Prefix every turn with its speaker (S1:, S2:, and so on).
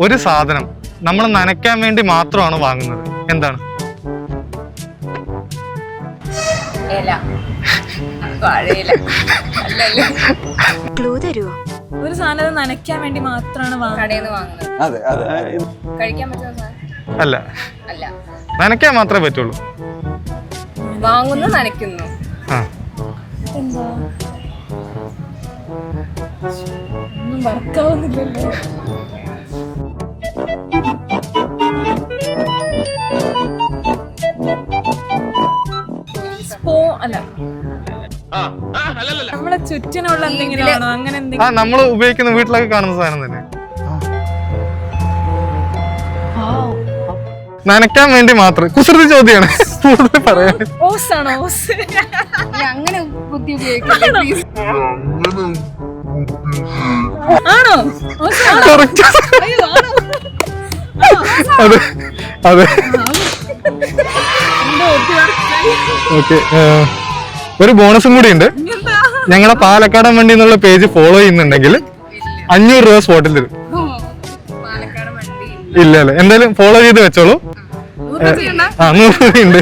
S1: ഒരു സാധനം നമ്മൾ നനയ്ക്കാൻ വേണ്ടി മാത്രമാണ് വാങ്ങുന്നത്. എന്താണ്?
S2: ഒരു സാധനം നനയ്ക്കാൻ വേണ്ടി മാത്രമാണ്
S1: അല്ല, നനയ്ക്കാൻ മാത്രമേ പറ്റുള്ളൂ.
S3: വാങ്ങുന്നു, നനയ്ക്കുന്നു.
S2: എന്താ ഒന്നും വർക്കാവുന്നില്ലല്ലോ. അല്ല, നമ്മളെ ചുറ്റിനുള്ള എന്തെങ്കിലും ആണോ? അങ്ങനെ എന്തെങ്കിലും
S1: നമ്മൾ ഉപയോഗിക്കുന്ന വീട്ടിലൊക്കെ കാണുന്ന സാധനം തന്നെ. നനയ്ക്കാൻ വേണ്ടി മാത്രം. കുസൃതി ചോദ്യമാണ്. കൂടുതൽ പറയാൻ
S2: ഓസാണോ? ഓസ്
S3: അങ്ങനെ ബുദ്ധി ഉപയോഗിക്കില്ല.
S2: ആണോ?
S1: അതെ അതെ. ഓക്കെ, ഒരു ബോണസും കൂടി ഉണ്ട്. ഞങ്ങളെ പാലക്കാടൻ വണ്ടി എന്നുള്ള പേജ് ഫോളോ ചെയ്യുന്നുണ്ടെങ്കിൽ 500 രൂപ സ്പോട്ടിൽ തരും. ഇല്ല അല്ലേ, എന്തായാലും ഫോളോ ചെയ്ത് വെച്ചോളൂ. 100 രൂപ ഉണ്ട്.